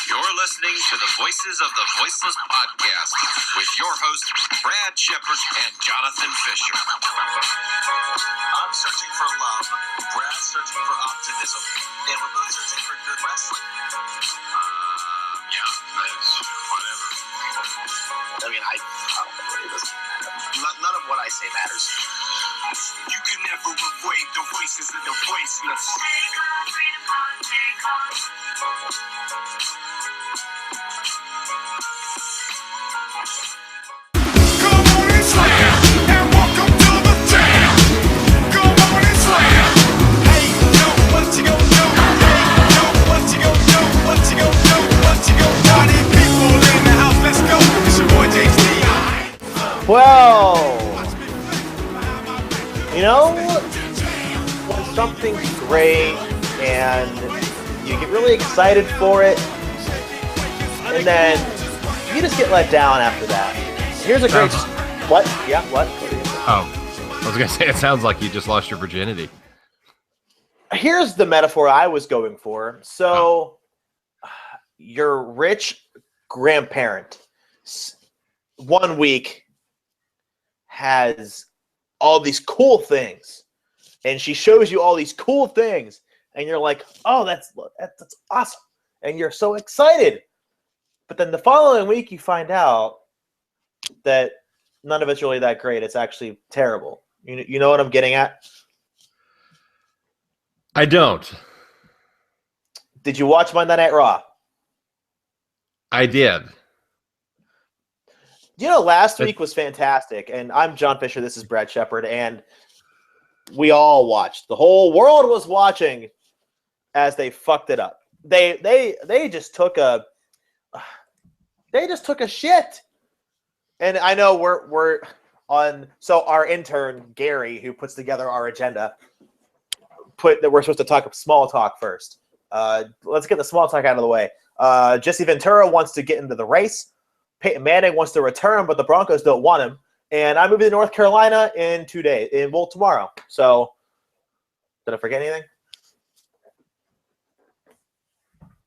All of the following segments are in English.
You're listening to the Voices of the Voiceless podcast with your hosts, Brad Shepard and Jonathan Fisher. I'm searching for love, Brad's searching for optimism, and we're both searching for good wrestling. Yeah, that's whatever. I mean, I don't know. It doesn't matter. None of what I say matters. You can never avoid the voices of the voiceless. Well, you know, when something's great and you get really excited for it, and then you just get let down after that. Here's a great... What? Yeah, what? Oh, I was going to say, it sounds like you just lost your virginity. Here's the metaphor I was going for. So, your rich grandparent, 1 week, has all these cool things, and she shows you all these cool things, and you're like, oh, that's awesome, and you're so excited. But then the following week you find out that none of it's really that great. It's actually terrible. You know what I'm getting at? I don't. Did you watch Monday Night Raw? I did. You know, last week was fantastic, and I'm John Fisher. This is Brad Shepard, and we all watched. The whole world was watching as they fucked it up. They just took a shit. And I know we're on. So our intern Gary, who puts together our agenda, put that we're supposed to talk small talk first. Let's get the small talk out of the way. Jesse Ventura wants to get into the race. Peyton Manning wants to return, but the Broncos don't want him. And I'm moving to North Carolina in 2 days, tomorrow. So, did I forget anything?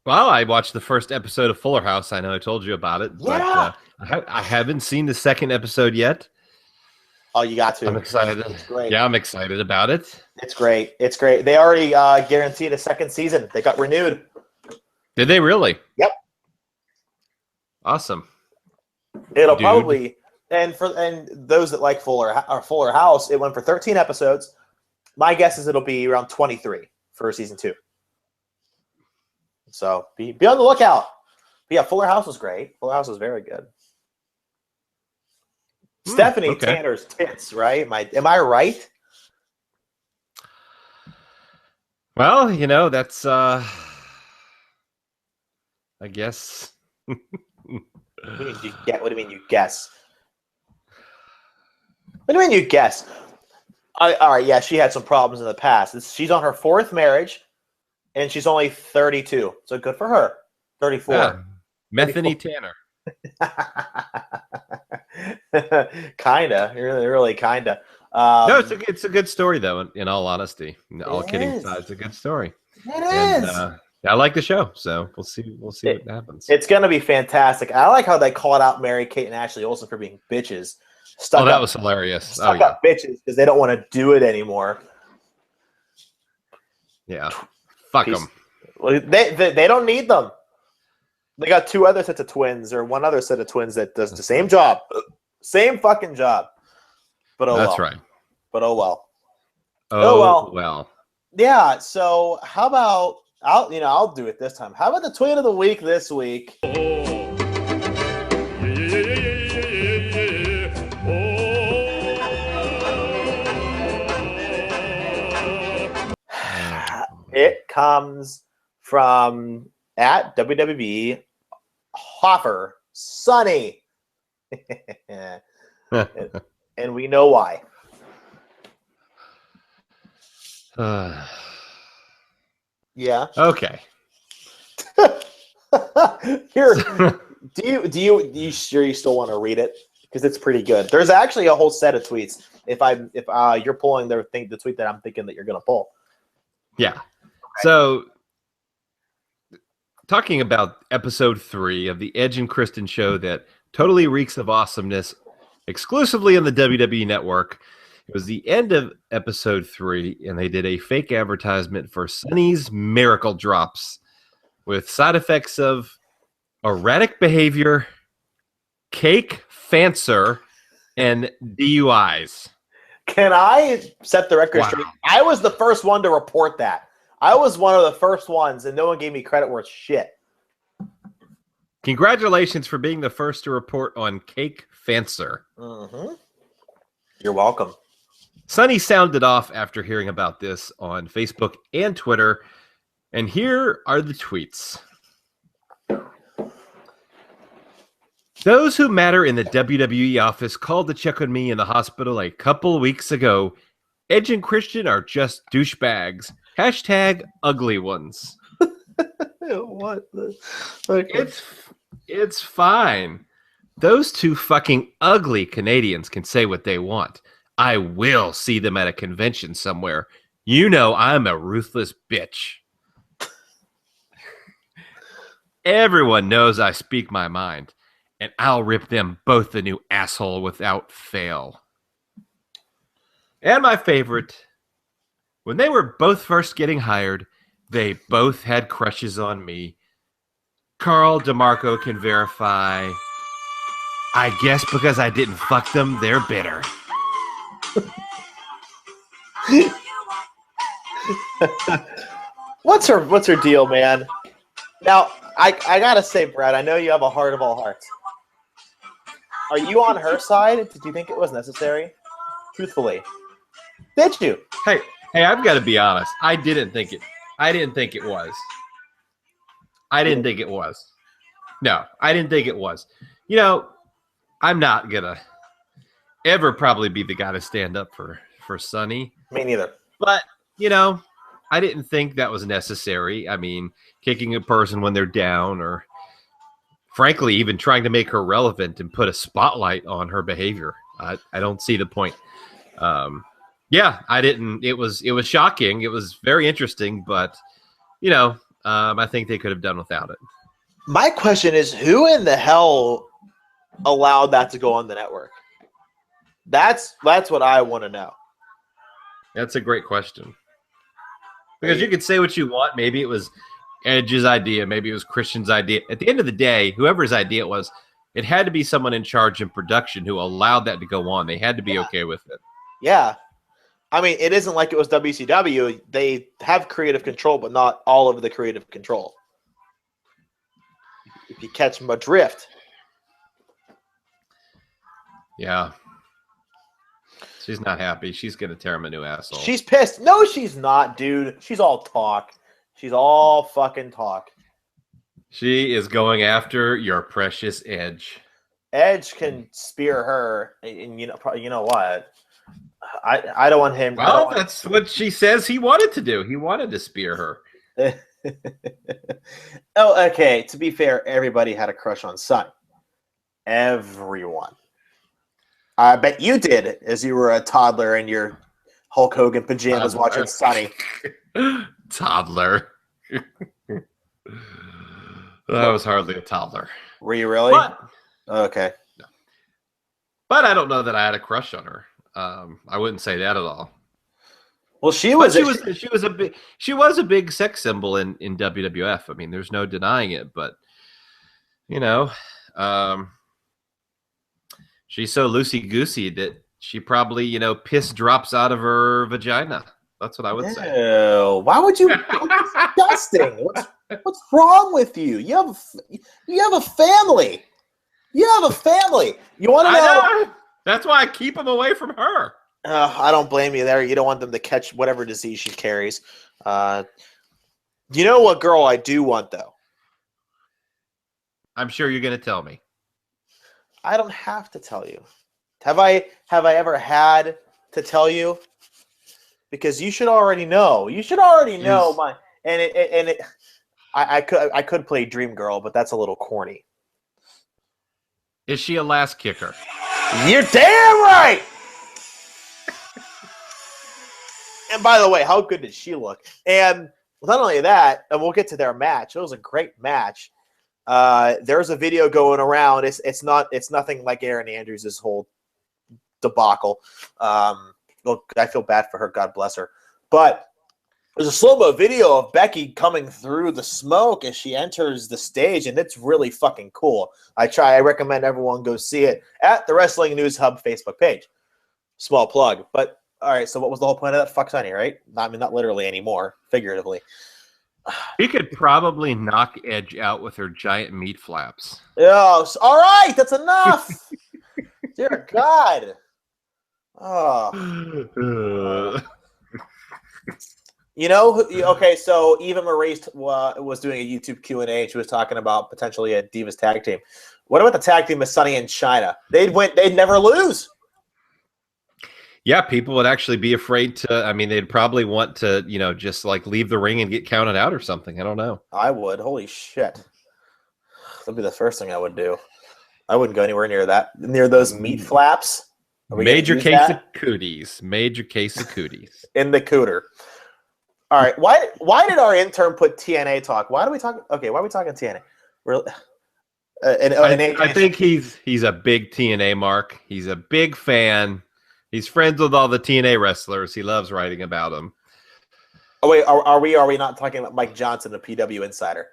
Well, I watched the first episode of Fuller House. I know I told you about it, but I haven't seen the second episode yet. Oh, you got to. I'm excited. It's great. Yeah, I'm excited about it. It's great. It's great. They already guaranteed a second season. They got renewed. Did they really? Yep. Awesome. It'll probably and those that like Fuller House, it went for 13 episodes. My guess is it'll be around 23 for season 2. So be on the lookout. But yeah, Fuller House was great. Fuller House was very good. Stephanie Tanner's tits, right? Am I right? Well, you know, that's I guess. What do you mean you guess? What do you mean you guess? All right, yeah, she had some problems in the past. She's on her 4th marriage, and she's only 32. So good for her. 34. Yeah. Methany Tanner. Kinda. Really kinda. No, it's a good story, though, in all honesty. All kidding aside, it's a good story. It is. I like the show, so we'll see what happens. It's going to be fantastic. I like how they called out Mary-Kate and Ashley Olsen for being bitches. That was hilarious. Stuck up bitches because they don't want to do it anymore. Yeah. Fuck them. They don't need them. They got 2 other sets of twins or 1 other set of twins that does the same job. Same fucking job. But That's right. But oh well. Oh well. Yeah, so how about I'll do it this time. How about the tweet of the week this week? It comes from at WWE Hoffer Sonny. And we know why. Yeah. Okay. Here, do you sure you still want to read it? Because it's pretty good. There's actually a whole set of tweets. If you're pulling the tweet that I'm thinking that you're gonna pull. Yeah. Okay. So talking about episode 3 of the Edge and Kristen show that totally reeks of awesomeness exclusively on the WWE Network. It was the end of episode 3, and they did a fake advertisement for Sunny's Miracle Drops with side effects of erratic behavior, cake fancer, and DUIs. Can I set the record straight? I was the first one to report that. I was one of the first ones, and no one gave me credit worth shit. Congratulations for being the first to report on cake fancer. Mm-hmm. You're welcome. Sunny sounded off after hearing about this on Facebook and Twitter, and here are the tweets. Those who matter in the WWE office called to check on me in the hospital a couple weeks ago. Edge and Christian are just douchebags. Hashtag ugly ones. What the? Okay. It's fine. Those two fucking ugly Canadians can say what they want. I will see them at a convention somewhere. You know I'm a ruthless bitch. Everyone knows I speak my mind, and I'll rip them both a new asshole without fail. And my favorite, when they were both first getting hired, they both had crushes on me. Carl DeMarco can verify. I guess because I didn't fuck them, they're bitter. What's her deal, man? Now, I gotta say, Brad, I know you have a heart of all hearts. Are you on her side? Did you think it was necessary? Truthfully. Did you? Hey, I've got to be honest. I didn't think it was. I didn't think it was. No, I didn't think it was. You know, I'm not gonna ever probably be the guy to stand up for Sunny. Me neither. But, you know, I didn't think that was necessary. I mean, kicking a person when they're down, or frankly, even trying to make her relevant and put a spotlight on her behavior. I don't see the point. Yeah, I didn't. It was shocking. It was very interesting, but, you know, I think they could have done without it. My question is, who in the hell allowed that to go on the network? That's what I want to know. That's a great question. Because you could say what you want. Maybe it was Edge's idea. Maybe it was Christian's idea. At the end of the day, whoever's idea it was, it had to be someone in charge in production who allowed that to go on. They had to be okay with it. Yeah. I mean, it isn't like it was WCW. They have creative control, but not all of the creative control. If you catch them adrift. Yeah. She's not happy. She's going to tear him a new asshole. She's pissed. No, she's not, dude. She's all talk. She's all fucking talk. She is going after your precious Edge. Edge can spear her, and you know what? I don't want him. Well, that's what she says he wanted to do. He wanted to spear her. Oh, okay. To be fair, everybody had a crush on Sun. Everyone. I bet you did, as you were a toddler in your Hulk Hogan pajamas watching Sunny. Toddler. That was hardly a toddler. Were you really? Okay. No. But I don't know that I had a crush on her. I wouldn't say that at all. Well, she was a big sex symbol in WWF. I mean, there's no denying it. But you know, she's so loosey goosey that she probably, piss drops out of her vagina. That's what I would say. Why would you? Disgusting. What's wrong with you? You have a family. You have a family. You want to know? That's why I keep them away from her. I don't blame you there. You don't want them to catch whatever disease she carries. You know what girl I do want, though? I'm sure you're going to tell me. I don't have to tell you. Have I ever had to tell you? Because you should already know. You should already know I could play Dream Girl, but that's a little corny. Is she a last kicker? You're damn right. And by the way, how good did she look? And Well, not only that, and we'll get to their match. It was a great match. There's a video going around. It's nothing like Erin Andrews' whole debacle. Look, I feel bad for her. God bless her. But there's a slow-mo video of Becky coming through the smoke as she enters the stage, and it's really fucking cool. I recommend everyone go see it at the Wrestling News Hub Facebook page. Small plug. But, all right, so what was the whole point of that? Fuck Sunny, right? I mean, not literally anymore, figuratively. He could probably knock Edge out with her giant meat flaps. Oh, all right, that's enough. Dear God. Oh. You know, okay, so Eva Marie was doing a YouTube Q&A, and she was talking about potentially a Divas tag team. What about the tag team with Sunny and Chyna? They'd never lose. Yeah, people would actually be afraid to. I mean, they'd probably want to, just like leave the ring and get counted out or something. I don't know. I would. Holy shit. That'd be the first thing I would do. I wouldn't go anywhere near those meat flaps. Major case of cooties. Major case of cooties. In the cooter. All right. Why did our intern put TNA talk? Why are we talking TNA? I think he's a big TNA mark. He's a big fan. He's friends with all the TNA wrestlers. He loves writing about them. Oh wait, are we not talking about Mike Johnson, the PW Insider?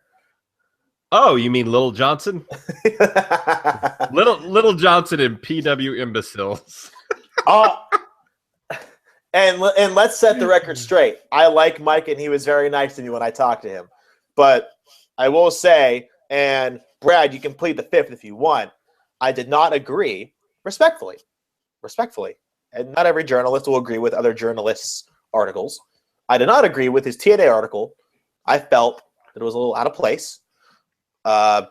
Oh, you mean Little Johnson? Little Johnson and PW imbeciles. And let's set the record straight. I like Mike, and he was very nice to me when I talked to him. But I will say, and Brad, you can plead the fifth if you want, I did not agree, respectfully, and not every journalist will agree with other journalists' articles. I did not agree with his TNA article. I felt that it was a little out of place. I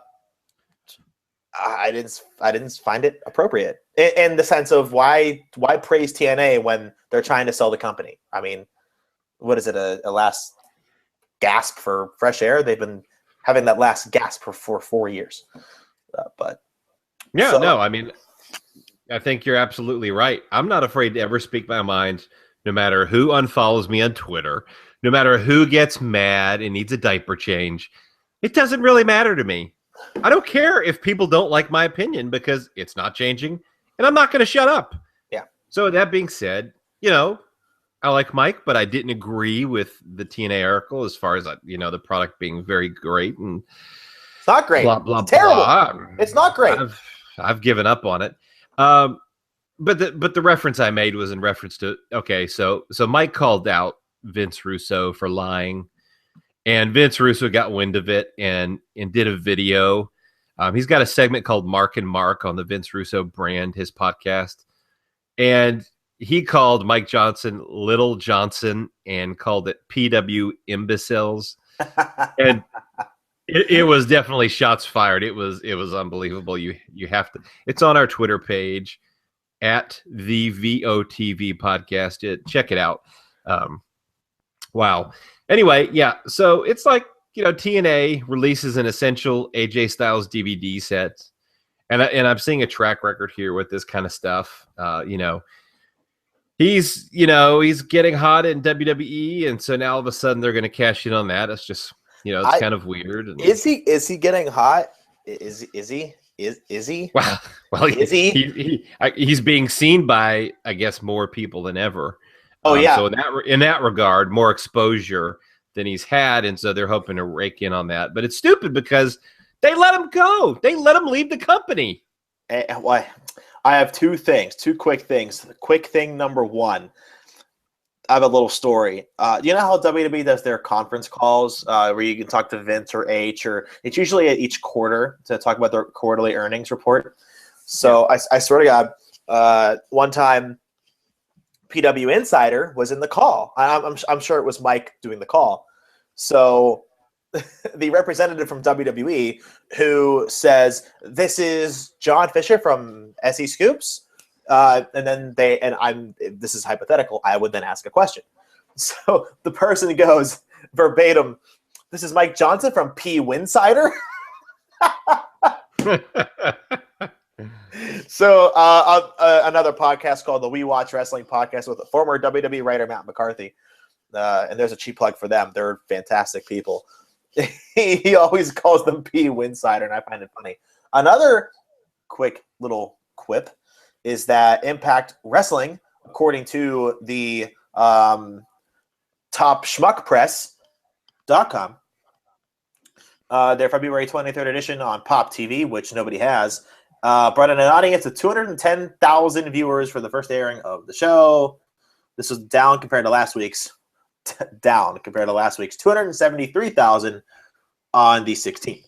didn't find it appropriate in the sense of why praise TNA when they're trying to sell the company. I mean, what is it? A last gasp for fresh air? They've been having that last gasp for 4 years. I mean, I think you're absolutely right. I'm not afraid to ever speak my mind, no matter who unfollows me on Twitter, no matter who gets mad and needs a diaper change. It doesn't really matter to me. I don't care if people don't like my opinion because it's not changing, and I'm not going to shut up. Yeah. So that being said, I like Mike, but I didn't agree with the TNA article as far as the product being very great and it's not great. Blah blah it's terrible. Blah. It's not great. I've given up on it. But the reference I made was in reference to so Mike called out Vince Russo for lying. And Vince Russo got wind of it and did a video. He's got a segment called Mark and Mark on the Vince Russo brand, his podcast. And he called Mike Johnson Little Johnson and called it PW imbeciles. And it was definitely shots fired. It was unbelievable. You have to. It's on our Twitter page at the VOTV podcast. Check it out. Wow. Anyway, yeah, so it's like, TNA releases an essential AJ Styles DVD set, and I'm seeing a track record here with this kind of stuff. He's getting hot in WWE, and so now all of a sudden they're going to cash in on that. It's just, it's kind of weird. And, is he getting hot? Is he? Well, is he? He's being seen by, I guess, more people than ever. Oh yeah. So in that regard, more exposure than he's had, and so they're hoping to rake in on that. But it's stupid because they let him go. They let him leave the company. I have two quick things. Quick thing number one, I have a little story. You know how WWE does their conference calls where you can talk to Vince or H, or it's usually at each quarter to talk about their quarterly earnings report. So I swear to God, one time PW Insider was in the call. I'm sure it was Mike doing the call. So the representative from WWE who says, "This is John Fisher from SE Scoops," and then this is hypothetical. I would then ask a question. So the person goes verbatim, "This is Mike Johnson from P Winsider." So another podcast called the We Watch Wrestling podcast with a former WWE writer, Matt McCarthy. and there's a cheap plug for them. They're fantastic people. He always calls them P Winsider, and I find it funny. Another quick little quip is that Impact Wrestling, according to the TopSchmuckPress.com, their February 23rd edition on Pop TV, which nobody has, brought in an audience of 210,000 viewers for the first airing of the show. This was down compared to last week's. 273,000 on the 16th.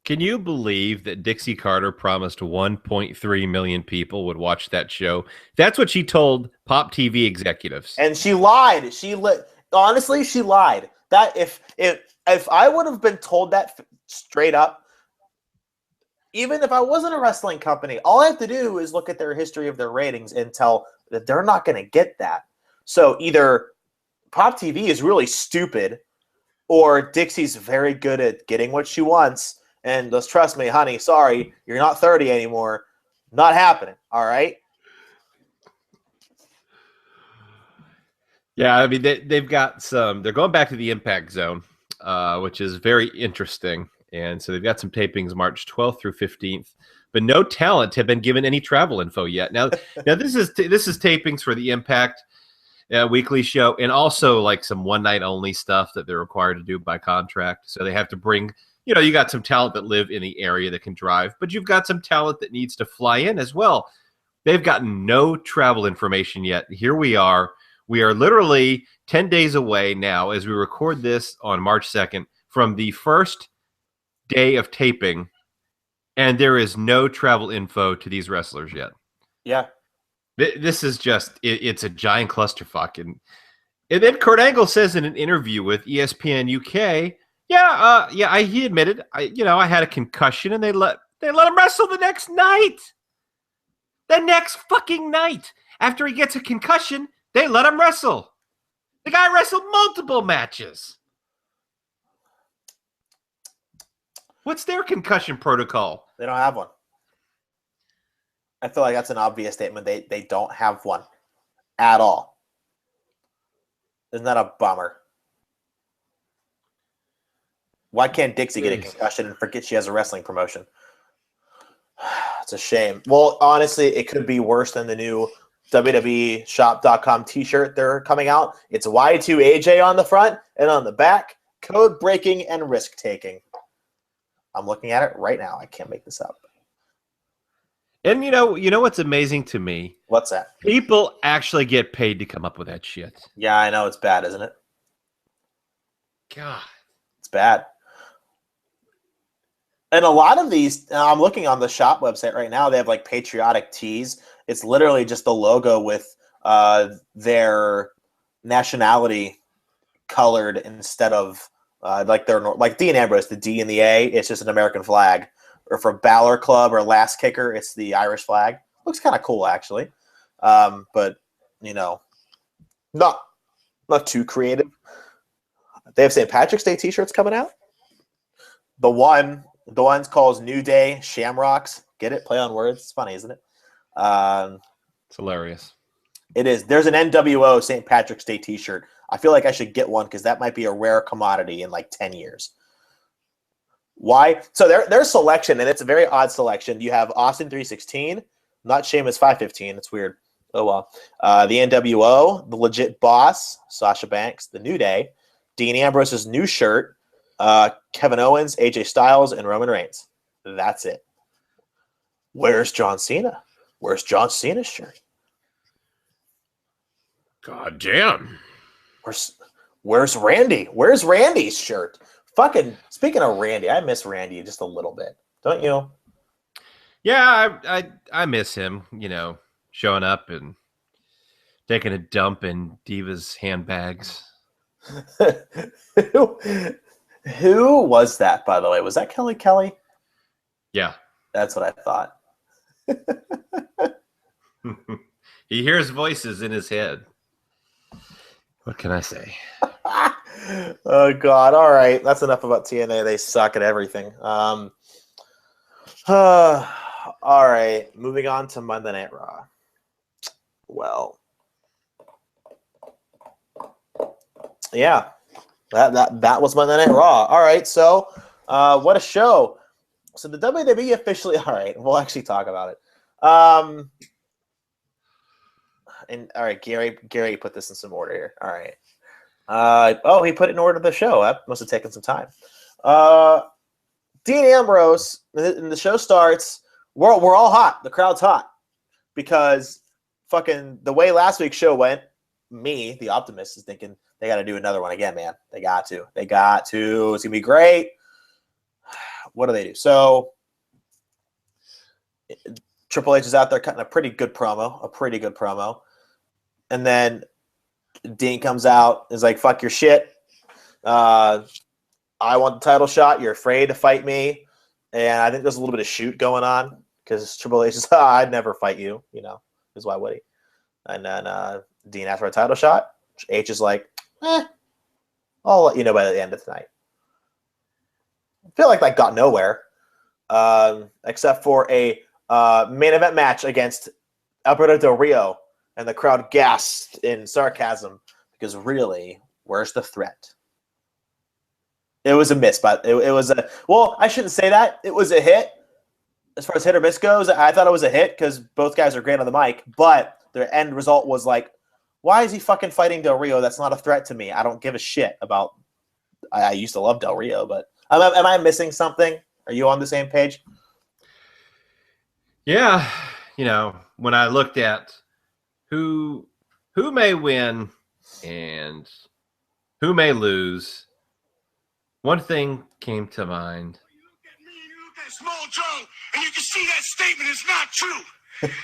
Can you believe that Dixie Carter promised 1.3 million people would watch that show? That's what she told Pop TV executives. And she lied. Honestly, she lied. That if I would have been told that straight up, even if I wasn't a wrestling company, all I have to do is look at their history of their ratings and tell that they're not going to get that. So either Pop TV is really stupid, or Dixie's very good at getting what she wants. And let's trust me, honey, sorry, you're not 30 anymore. Not happening, all right? Yeah, I mean, they've got some – they're going back to the Impact Zone, which is very interesting. And so they've got some tapings March 12th through 15th. But no talent have been given any travel info yet. Now this is tapings for the Impact weekly show, and also like some one-night only stuff that they're required to do by contract. So they have to bring – you got some talent that live in the area that can drive, but you've got some talent that needs to fly in as well. They've gotten no travel information yet. Here we are. We are literally 10 days away now as we record this on March 2nd from the first day of taping, and there is no travel info to these wrestlers yet. Yeah. This is just, it's a giant clusterfuck. And then Kurt Angle says in an interview with ESPN UK, he admitted, I had a concussion, and they let him wrestle the next night. The next fucking night. After he gets a concussion, they let him wrestle. The guy wrestled multiple matches. What's their concussion protocol? They don't have one. I feel like that's an obvious statement. They don't have one at all. Isn't that a bummer? Why can't Dixie get a concussion and forget she has a wrestling promotion? It's a shame. Well, honestly, it could be worse than the new WWE Shop.com t-shirt they're coming out. It's Y2AJ on the front, and on the back, code breaking and risk taking. I'm looking at it right now. I can't make this up. And you know what's amazing to me? What's that? People actually get paid to come up with that shit. Yeah, I know. It's bad, isn't it? God. It's bad. And a lot of these, I'm looking on the shop website right now, they have like patriotic tees. It's literally just the logo with their nationality colored instead of like Dean Ambrose, the D and the A, it's just an American flag. Or for Balor Club or Last Kicker, it's the Irish flag. Looks kind of cool, actually. But, not too creative. They have St. Patrick's Day t-shirts coming out. The one's called New Day Shamrocks. Get it? Play on words. It's funny, isn't it? It's hilarious. It is. There's an NWO St. Patrick's Day t-shirt. I feel like I should get one because that might be a rare commodity in like 10 years. Why? So their selection, and it's a very odd selection. You have Austin 316, not Sheamus 515. It's weird. Oh, well. The NWO, the Legit Boss, Sasha Banks, the New Day, Dean Ambrose's new shirt, Kevin Owens, AJ Styles, and Roman Reigns. That's it. Where's John Cena? Where's John Cena's shirt? God damn. Where's Randy? Where's Randy's shirt? Fucking, speaking of Randy, I miss Randy just a little bit. Don't you? Yeah, I miss him, showing up and taking a dump in Diva's handbags. Who was that, by the way? Was that Kelly? Yeah. That's what I thought. He hears voices in his head. What can I say? Oh, God. All right. That's enough about TNA. They suck at everything. All right. Moving on to Monday Night Raw. Well, Yeah, that was Monday Night Raw. All right, so what a show. So the WWE officially. All right, we'll actually talk about it. And all right, Gary put this in some order here. All right. He put it in order the show. That must have taken some time. Dean Ambrose, and the show starts. We're all hot. The crowd's hot because fucking the way last week's show went. Me, the optimist, is thinking they got to do another one again, man. They got to. It's gonna be great. What do they do? So Triple H is out there cutting a pretty good promo. And then Dean comes out, is like, fuck your shit. I want the title shot. You're afraid to fight me. And I think there's a little bit of shoot going on because Triple H is, I'd never fight you, because why would he? And then Dean asks for a title shot. H is like, I'll let you know by the end of tonight. I feel like that got nowhere, except for a main event match against Alberto Del Rio, and the crowd gasped in sarcasm because really, where's the threat? It was a miss, but it was I shouldn't say that. It was a hit. As far as hit or miss goes, I thought it was a hit because both guys are great on the mic, but the end result was like, why is he fucking fighting Del Rio? That's not a threat to me. I don't give a shit about – I used to love Del Rio, but am I missing something? Are you on the same page? Yeah. When I looked at who may win and who may lose, one thing came to mind. You look at me and you look at Small Joe, and you can see that statement is not true.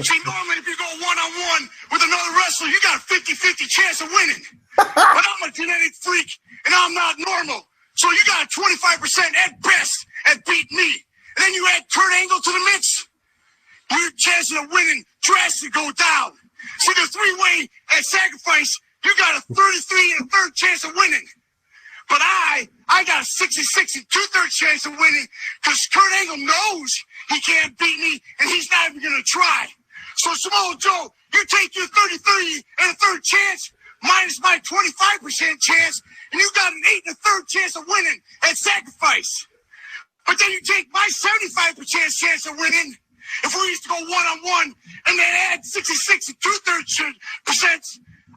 See, normally if you go one-on-one with another wrestler, you got a 50-50 chance of winning. But I'm a genetic freak, and I'm not normal. So you got a 25% at best at beating me. And then you add Kurt Angle to the mix, your chances of winning drastically go down. See, the three-way at Sacrifice, you got a 33 and a third chance of winning. But I got a 66 and two-thirds chance of winning because Kurt Angle knows he can't beat me, and he's not even going to try. So, Samoa Joe, you take your 33 and a third chance minus my 25% chance, and you got an 8 and a third chance of winning at Sacrifice. But then you take my 75% chance of winning, if we used to go one-on-one, and then add 66 and two-thirds percent,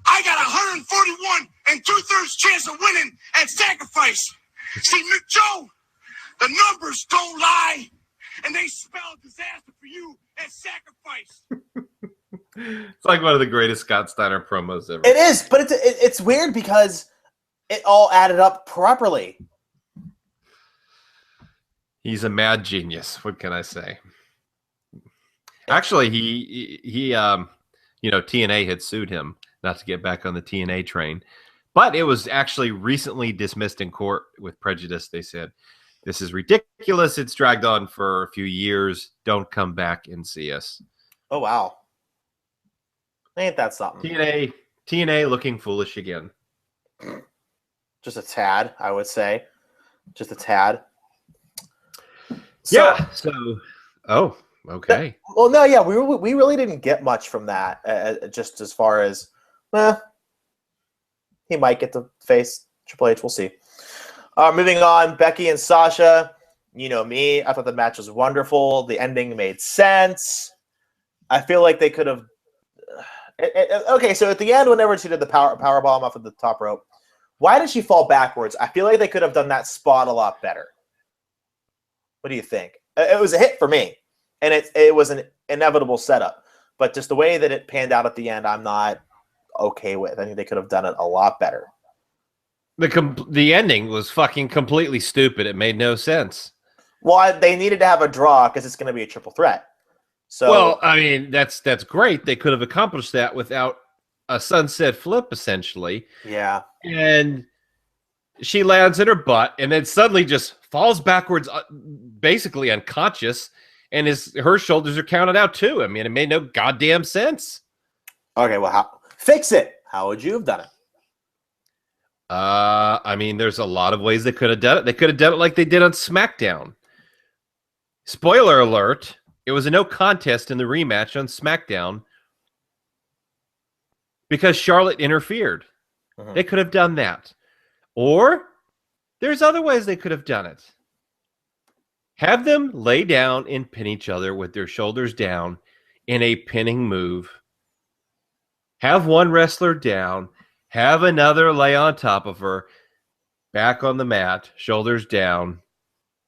I got 141 and two-thirds chance of winning at Sacrifice. See, Joe, the numbers don't lie, and they spell disaster for you at Sacrifice. It's like one of the greatest Scott Steiner promos ever. It is, but it's weird because it all added up properly. He's a mad genius. What can I say? Actually, he TNA had sued him not to get back on the TNA train, but it was actually recently dismissed in court with prejudice. They said, this is ridiculous. It's dragged on for a few years. Don't come back and see us. Oh, wow. Ain't that something? TNA looking foolish again. Just a tad, I would say. Just a tad. Okay. We really didn't get much from that. Just as far as, he might get to face Triple H. We'll see. Moving on, Becky and Sasha. You know me. I thought the match was wonderful. The ending made sense. I feel like they could have. Okay, so at the end, whenever she did the power bomb off of the top rope, why did she fall backwards? I feel like they could have done that spot a lot better. What do you think? It was a hit for me, and it was an inevitable setup. But just the way that it panned out at the end, I'm not okay with. I think they could have done it a lot better. The ending was fucking completely stupid. It made no sense. Well, they needed to have a draw because it's going to be a triple threat. So, well, I mean, that's great. They could have accomplished that without a sunset flip, essentially. Yeah. And she lands in her butt and then suddenly just falls backwards, basically unconscious, and her shoulders are counted out too. I mean, it made no goddamn sense. Okay, well, fix it. How would you have done it? I mean, there's a lot of ways they could have done it. They could have done it like they did on SmackDown. Spoiler alert, it was a no contest in the rematch on SmackDown because Charlotte interfered. Mm-hmm. They could have done that. Or there's other ways they could have done it. Have them lay down and pin each other with their shoulders down in a pinning move. Have one wrestler down. Have another lay on top of her. Back on the mat, shoulders down.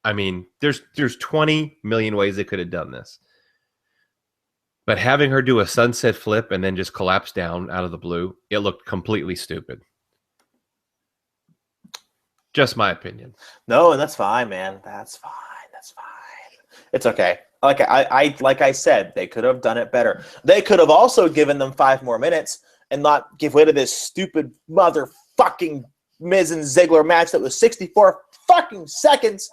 I mean, there's 20 million ways they could have done this. But having her do a sunset flip and then just collapse down out of the blue, it looked completely stupid. Just my opinion. No, and that's fine, man. That's fine. That's fine. It's okay. Like I said, they could have done it better. They could have also given them 5 more minutes and not give way to this stupid motherfucking Miz and Ziggler match that was 64 fucking seconds.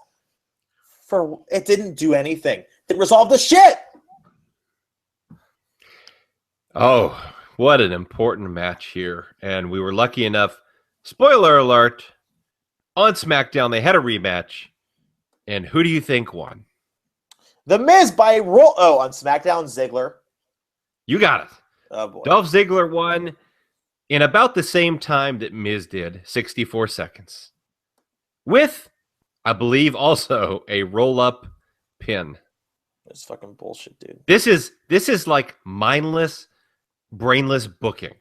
For it didn't do anything. It resolved the shit. Oh, what an important match here. And we were lucky enough, spoiler alert, on SmackDown, they had a rematch. And who do you think won? The Miz by roll. Oh, on SmackDown, Ziggler. You got it. Oh, boy. Dolph Ziggler won in about the same time that Miz did, 64 seconds. With, I believe, also a roll-up pin. It's fucking bullshit, dude. This is like mindless, brainless booking.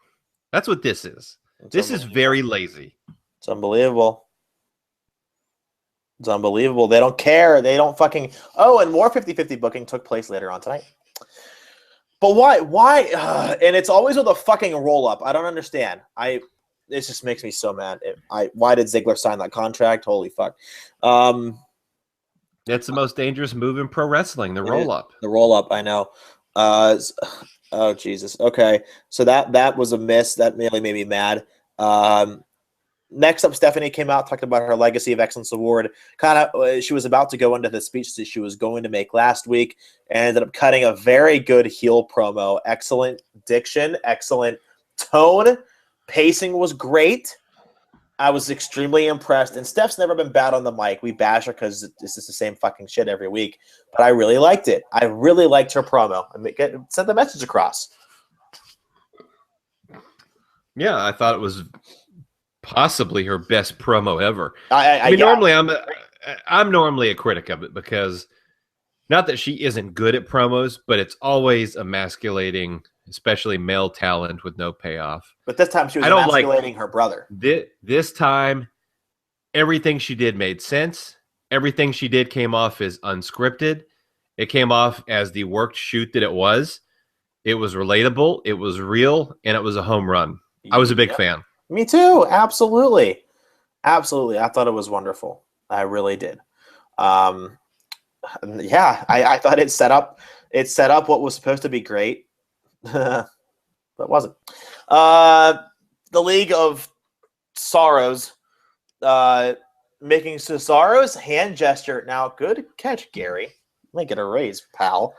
That's what this is. This is very lazy. It's unbelievable. It's unbelievable. They don't care. They don't fucking... Oh, and more 50-50 booking took place later on tonight. But why? Why? And it's always with a fucking roll-up. I don't understand. It just makes me so mad. Why did Ziggler sign that contract? Holy fuck. That's the most dangerous move in pro wrestling, the roll-up. The roll-up, I know. Oh, Jesus. Okay. So that was a miss. That really made me mad. Next up, Stephanie came out, talked about her Legacy of Excellence Award. She was about to go into the speech that she was going to make last week and ended up cutting a very good heel promo. Excellent diction, excellent tone. Pacing was great. I was extremely impressed. And Steph's never been bad on the mic. We bash her because this is the same fucking shit every week. But I really liked it. I really liked her promo. Sent the message across. Yeah, I thought it was possibly her best promo ever. Normally I'm normally a critic of it because not that she isn't good at promos, but it's always emasculating, especially male talent with no payoff. But this time she was emasculating her brother. This time, everything she did made sense. Everything she did came off as unscripted. It came off as the worked shoot that it was. It was relatable. It was real, and it was a home run. I was a big fan. Me too. Absolutely. Absolutely. I thought it was wonderful. I really did. I thought it set up what was supposed to be great. But it wasn't. The League of Sorrows making Cesaro's hand gesture. Now, good catch, Gary. Let me get a raise, pal.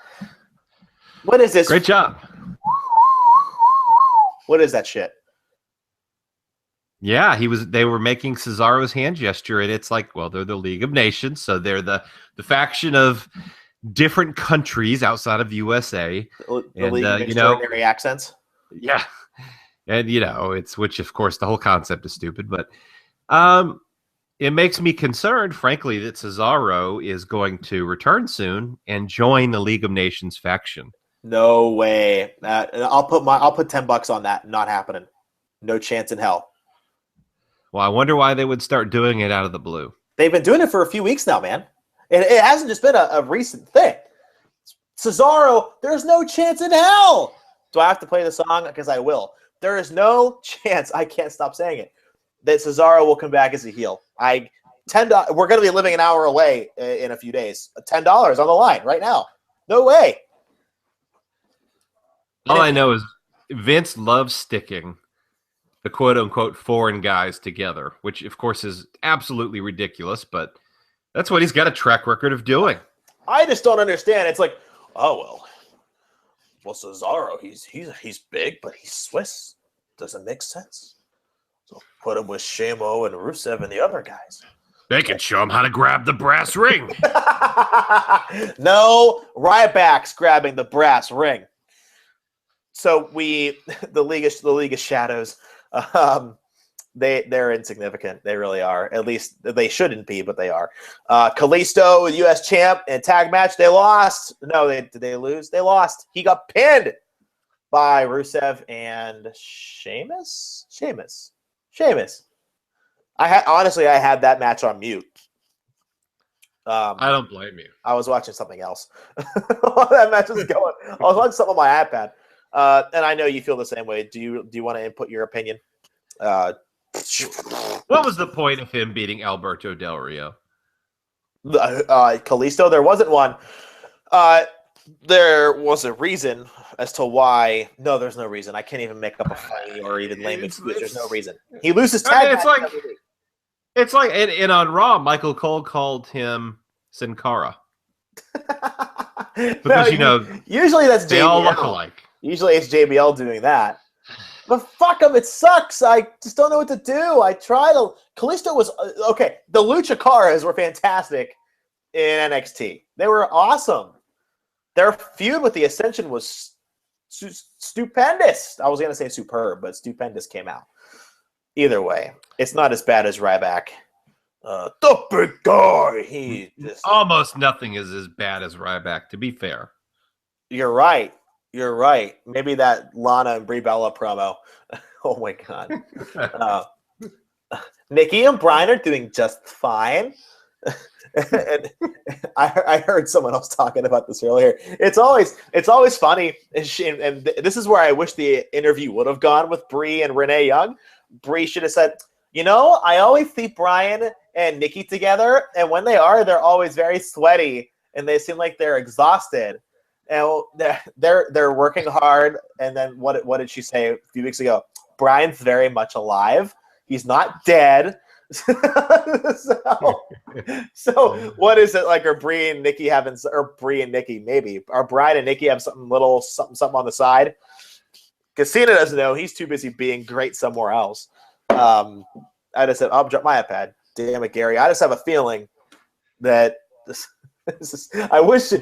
What is this? Great job. What is that shit? Yeah, they were making Cesaro's hand gesture, and it's like, well, they're the League of Nations, so they're the faction of different countries outside of USA. The League of Extraordinary Accents. Yeah. And which of course the whole concept is stupid, but it makes me concerned, frankly, that Cesaro is going to return soon and join the League of Nations faction. No way. I'll put $10 on that. Not happening. No chance in hell. Well, I wonder why they would start doing it out of the blue. They've been doing it for a few weeks now, man. It hasn't just been a recent thing. Cesaro, there's no chance in hell. Do I have to play the song? Because I will. There is no chance, I can't stop saying it, that Cesaro will come back as a heel. $10. We're going to be living an hour away in a few days. $10 on the line right now. No way. All I know is Vince loves sticking the quote-unquote foreign guys together, which, of course, is absolutely ridiculous, but that's what he's got a track record of doing. I just don't understand. It's like, well, Cesaro, he's big, but he's Swiss. Doesn't make sense. So put him with Shamo and Rusev and the other guys. They can show him how to grab the brass ring. No, Ryback's grabbing the brass ring. So the League of Shadows they're insignificant. They really are. At least they shouldn't be, but they are. Kalisto, U.S. champ, in a tag match, they lost. No, did they lose? They lost. He got pinned by Rusev and Sheamus. I had that match on mute. I don't blame you. I was watching something else while that match was going. I was watching something on my iPad, and I know you feel the same way. Do you want to input your opinion? What was the point of him beating Alberto Del Rio? Kalisto, there wasn't one. There was a reason as to why. No, there's no reason. I can't even make up a funny or even lame excuse. There's no reason. He loses tag match. It's like, and on Raw, Michael Cole called him Sin Cara. Because, usually that's JBL. They all look alike. Usually it's JBL doing that. But fuck him, it sucks. I just don't know what to do. I try to. Kalisto was okay. The Lucha Caras were fantastic in NXT. They were awesome. Their feud with the Ascension was stupendous. I was going to say superb, but stupendous came out. Either way, it's not as bad as Ryback. The big guy. He just almost nothing is as bad as Ryback, to be fair. You're right. Maybe that Lana and Brie Bella promo. Oh my god. Nikki and Bryan are doing just fine. And I heard someone else talking about this earlier. It's always funny, and this is where I wish the interview would have gone with Brie and Renee Young. Brie should have said, I always see Bryan and Nikki together, and when they are, they're always very sweaty, and they seem like they're exhausted. And they're working hard. And then what did she say a few weeks ago? Bryan's very much alive. He's not dead. So what is it like? Are Brie and Nikki maybe? Are Bryan and Nikki have something on the side? Because Cena doesn't know. He's too busy being great somewhere else. I just said, I'll drop my iPad. Damn it, Gary. I just have a feeling that I wish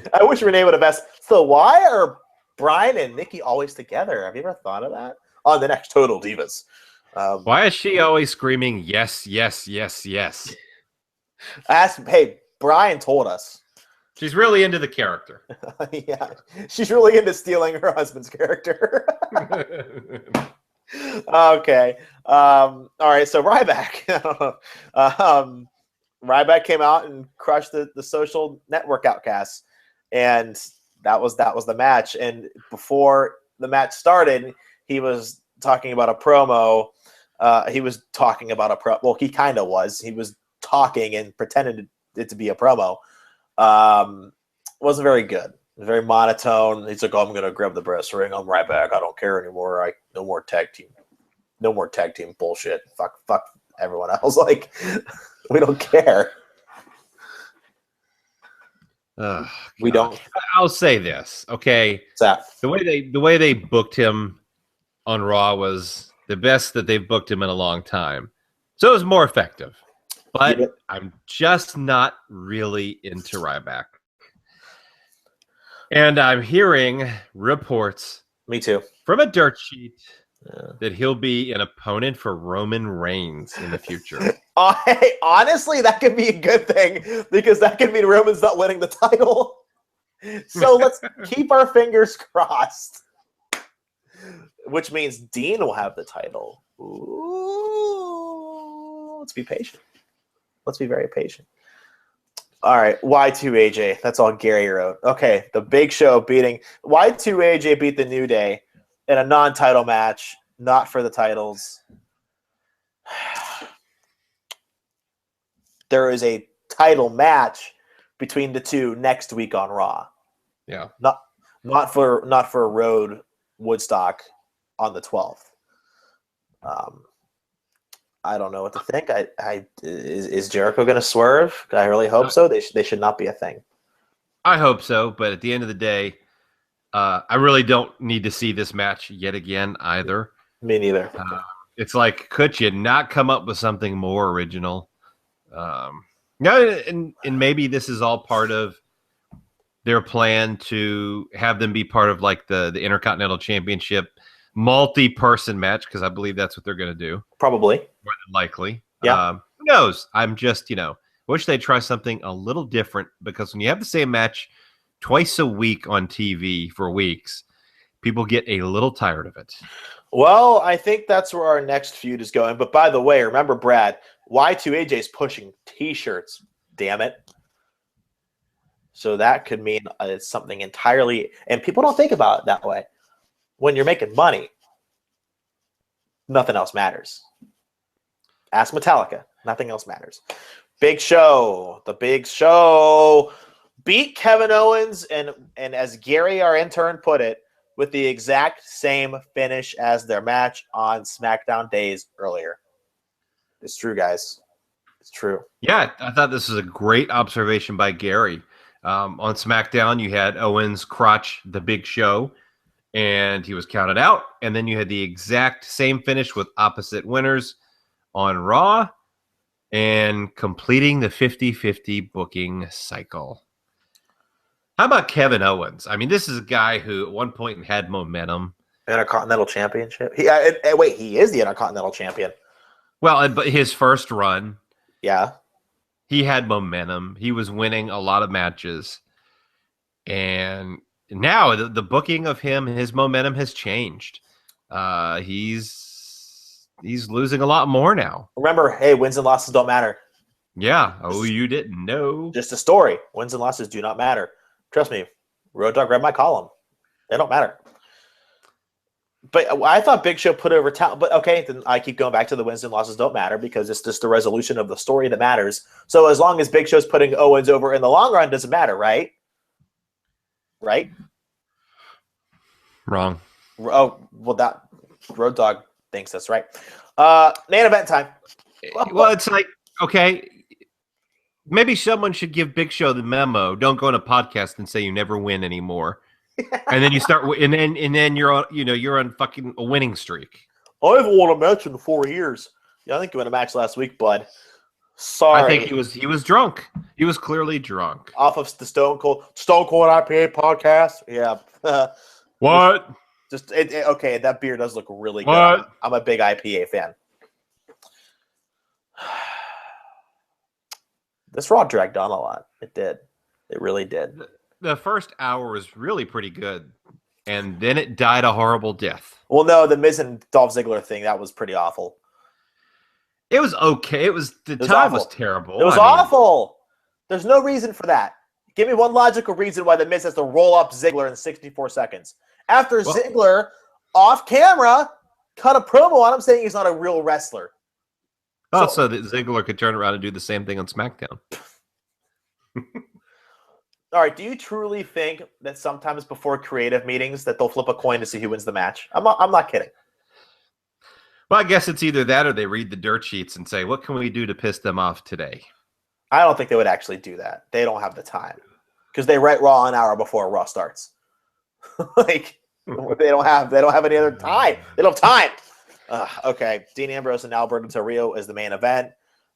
Renee would have asked, so why are Bryan and Nikki always together? Have you ever thought of that? On the next Total Divas. Why is she always screaming, yes, yes, yes, yes? Hey, Bryan told us. She's really into the character. Yeah, she's really into stealing her husband's character. Okay. All right, so Ryback. Ryback came out and crushed the social network outcasts, and that was the match. And before the match started, he was talking about a promo. Well, he kind of was. He was talking and pretended it to be a promo. Wasn't very good. Very monotone. He's like, "Oh, I'm gonna grab the brass ring. I'm right back. I don't care anymore. No more tag team bullshit. Fuck everyone else. Like, we don't care. We don't." I'll say this, okay? What's that? The way they booked him on Raw was the best that they've booked him in a long time. So it was more effective. But yeah. I'm just not really into Ryback. And I'm hearing reports. Me too. From a dirt sheet that he'll be an opponent for Roman Reigns in the future. Honestly, that could be a good thing because that could mean Roman's not winning the title. So let's keep our fingers crossed. Which means Dean will have the title. Ooh, let's be patient. Let's be very patient. All right, Y2AJ. That's all Gary wrote. Okay, the Big Show beating Y2AJ beat the New Day in a non-title match, not for the titles. There is a title match between the two next week on Raw. Yeah. Not for Road Woodstock on the 12th. I don't know what to think. Is Jericho going to swerve? I really hope so. They should not be a thing. I hope so, but at the end of the day, I really don't need to see this match yet again either. Me neither. It's like, could you not come up with something more original? And maybe this is all part of their plan to have them be part of like the Intercontinental Championship multi-person match, because I believe that's what they're going to do. Probably. more than likely. Yeah. Who knows? I'm just, wish they'd try something a little different, because when you have the same match twice a week on TV for weeks, people get a little tired of it. Well, I think that's where our next feud is going. But by the way, remember, Brad, Y2AJ is pushing T-shirts. Damn it. So that could mean it's something entirely, and people don't think about it that way. When you're making money, nothing else matters. Ask Metallica. Nothing else matters. Big Show. The Big Show beat Kevin Owens, and as Gary, our intern, put it, with the exact same finish as their match on SmackDown days earlier. It's true, guys. It's true. Yeah, I thought this was a great observation by Gary. On SmackDown, you had Owens crotch the Big Show, and he was counted out. And then you had the exact same finish with opposite winners on Raw, and completing the 50-50 booking cycle. How about Kevin Owens? I mean, this is a guy who at one point had momentum. Intercontinental Championship. Wait, he is the Intercontinental Champion. Well, but his first run, yeah, he had momentum. He was winning a lot of matches. And now the booking of him, his momentum has changed. He's losing a lot more now. Remember, hey, wins and losses don't matter. Yeah. Oh, you didn't know. Just a story. Wins and losses do not matter. Trust me. Road Dogg read my column. They don't matter. But I thought Big Show put over talent. But okay, then I keep going back to the wins and losses don't matter, because it's just the resolution of the story that matters. So as long as Big Show's putting Owens over in the long run, doesn't matter, right? Right? Wrong. Oh, well, that Road Dogg thinks that's right. Main event time. Well, it's like, okay, maybe someone should give Big Show the memo. Don't go on a podcast and say you never win anymore. And then you start, and then you're on, you're on fucking a winning streak. I haven't won a match in 4 years. Yeah, I think you won a match last week, bud. Sorry. I think he was drunk. He was clearly drunk. Off of the Stone Cold IPA podcast. Yeah. What? Just okay. That beer does look really good. What? I'm a big IPA fan. This Raw dragged on a lot. It did. It really did. The first hour was really pretty good, and then it died a horrible death. Well, no, the Miz and Dolph Ziggler thing, that was pretty awful. It was okay. It was terrible. It was awful. There's no reason for that. Give me one logical reason why the Miz has to roll up Ziggler in 64 seconds. After Ziggler, off camera, cut a promo on him saying he's not a real wrestler. So that Ziggler could turn around and do the same thing on SmackDown. All right, do you truly think that sometimes before creative meetings that they'll flip a coin to see who wins the match? I'm not kidding. Well, I guess it's either that or they read the dirt sheets and say, what can we do to piss them off today? I don't think they would actually do that. They don't have the time, because they write Raw an hour before Raw starts. Like, they don't have any other time. They don't have time. Okay, Dean Ambrose and Alberto Del Rio is the main event.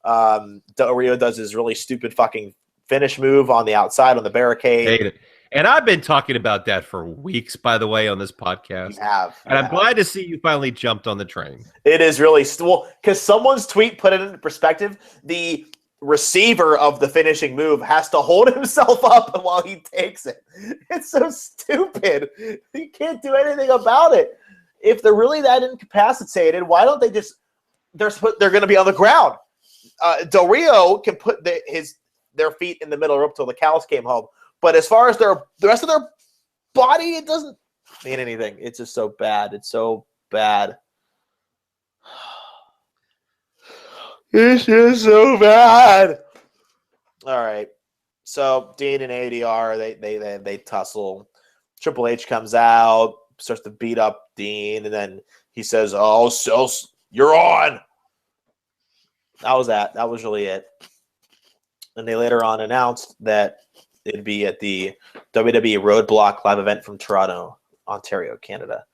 Del Rio does his really stupid fucking finish move on the outside on the barricade. And I've been talking about that for weeks, by the way, on this podcast. I'm glad to see you finally jumped on the train. It is really because someone's tweet put it into perspective. The receiver of the finishing move has to hold himself up while he takes it. It's so stupid. You can't do anything about it. If they're really that incapacitated, why don't they just? They're going to be on the ground. Del Rio can put their feet in the middle rope till the cows came home. But as far as the rest of their body, it doesn't mean anything. It's just so bad. It's so bad. It's just so bad. All right. So Dean and ADR, they tussle. Triple H comes out, starts to beat up Dean, and then he says, "Oh, so you're on." That was that. That was really it. And they later on announced that it'd be at the WWE Roadblock live event from Toronto, Ontario, Canada,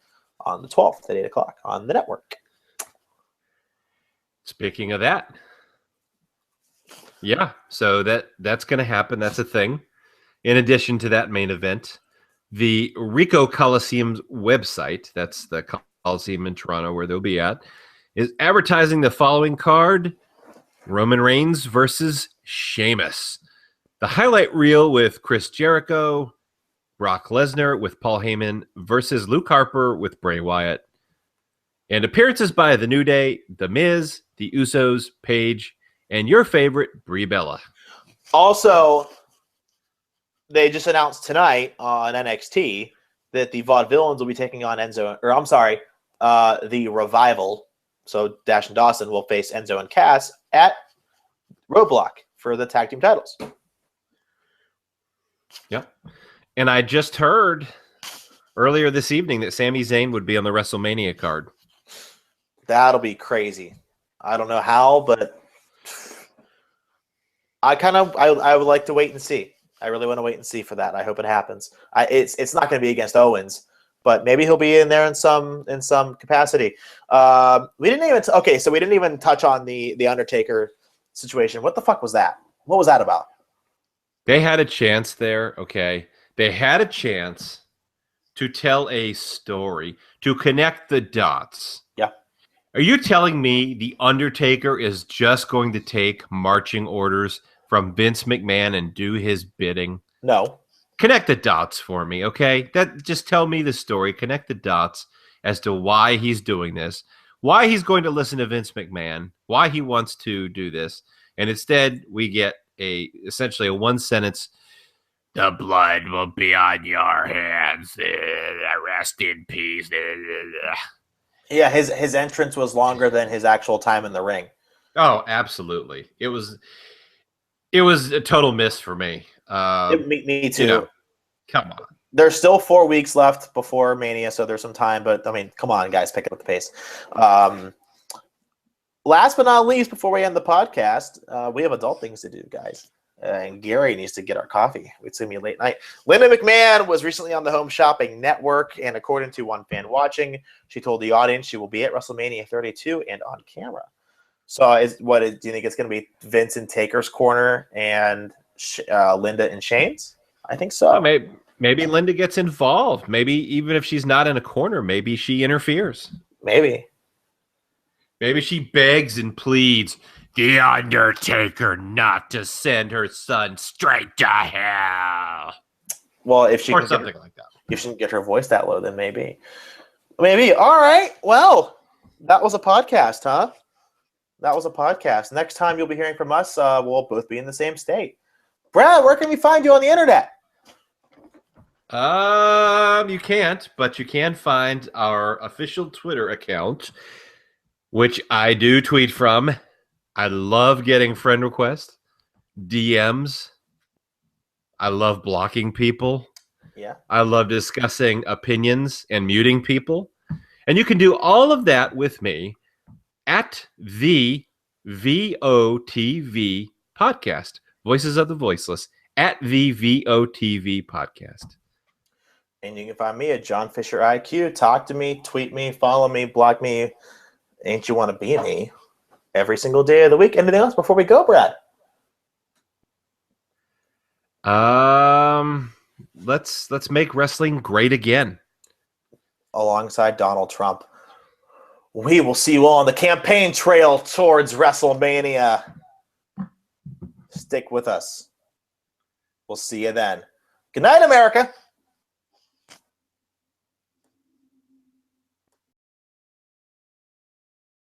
on the 12th at 8 o'clock on the network. Speaking of that, yeah, so that's going to happen. That's a thing. In addition to that main event, the Rico Coliseum's website, that's the Coliseum in Toronto where they'll be at, is advertising the following card: Roman Reigns versus Sheamus. The highlight reel with Chris Jericho, Brock Lesnar with Paul Heyman versus Luke Harper with Bray Wyatt. And appearances by The New Day, The Miz, The Usos, Paige, and your favorite, Brie Bella. Also, they just announced tonight on NXT that the Vaudevillains will be taking on the Revival. So Dash and Dawson will face Enzo and Cass at Roadblock for the tag team titles. Yep. And I just heard earlier this evening that Sami Zayn would be on the WrestleMania card. That'll be crazy. I don't know how, but I would like to wait and see. I really want to wait and see for that. I hope it happens. It's not going to be against Owens, but maybe he'll be in there in some capacity. We didn't even touch on the Undertaker situation. What the fuck was that? What was that about? They had a chance there, okay? They had a chance to tell a story, to connect the dots. Yeah. Are you telling me the Undertaker is just going to take marching orders from Vince McMahon and do his bidding? No. Connect the dots for me, okay? Just tell me the story. Connect the dots as to why he's doing this, why he's going to listen to Vince McMahon, why he wants to do this, and instead we get essentially a one-sentence, "The blood will be on your hands. Rest in peace." Yeah, his entrance was longer than his actual time in the ring. Oh, absolutely. It was a total miss for me. Me too. You know, come on. There's still 4 weeks left before Mania, so there's some time. But, I mean, come on, guys, pick up the pace. Last but not least, before we end the podcast, we have adult things to do, guys. And Gary needs to get our coffee. It's going to be a late night. Linda McMahon was recently on the Home Shopping Network, and according to one fan watching, she told the audience she will be at WrestleMania 32 and on camera. So do you think it's going to be Vince and Taker's corner and Linda and Shane's? I think so. Well, maybe Linda gets involved. Maybe even if she's not in a corner, maybe she interferes. Maybe she begs and pleads the Undertaker not to send her son straight to hell. Well, if she or something like that. If she can get her voice that low, then maybe. All right. Well, that was a podcast, huh? That was a podcast. Next time you'll be hearing from us, we'll both be in the same state. Brad, where can we find you on the internet? You can't, but you can find our official Twitter account, which I do tweet from. I love getting friend requests, DMs. I love blocking people. Yeah. I love discussing opinions and muting people. And you can do all of that with me at the VOTV podcast, Voices of the Voiceless, at the VOTV podcast. And you can find me at John Fisher IQ. Talk to me, tweet me, follow me, block me. Ain't you want to be me every single day of the week? Anything else before we go, Brad? Let's make wrestling great again. Alongside Donald Trump. We will see you all on the campaign trail towards WrestleMania. Stick with us. We'll see you then. Good night, America.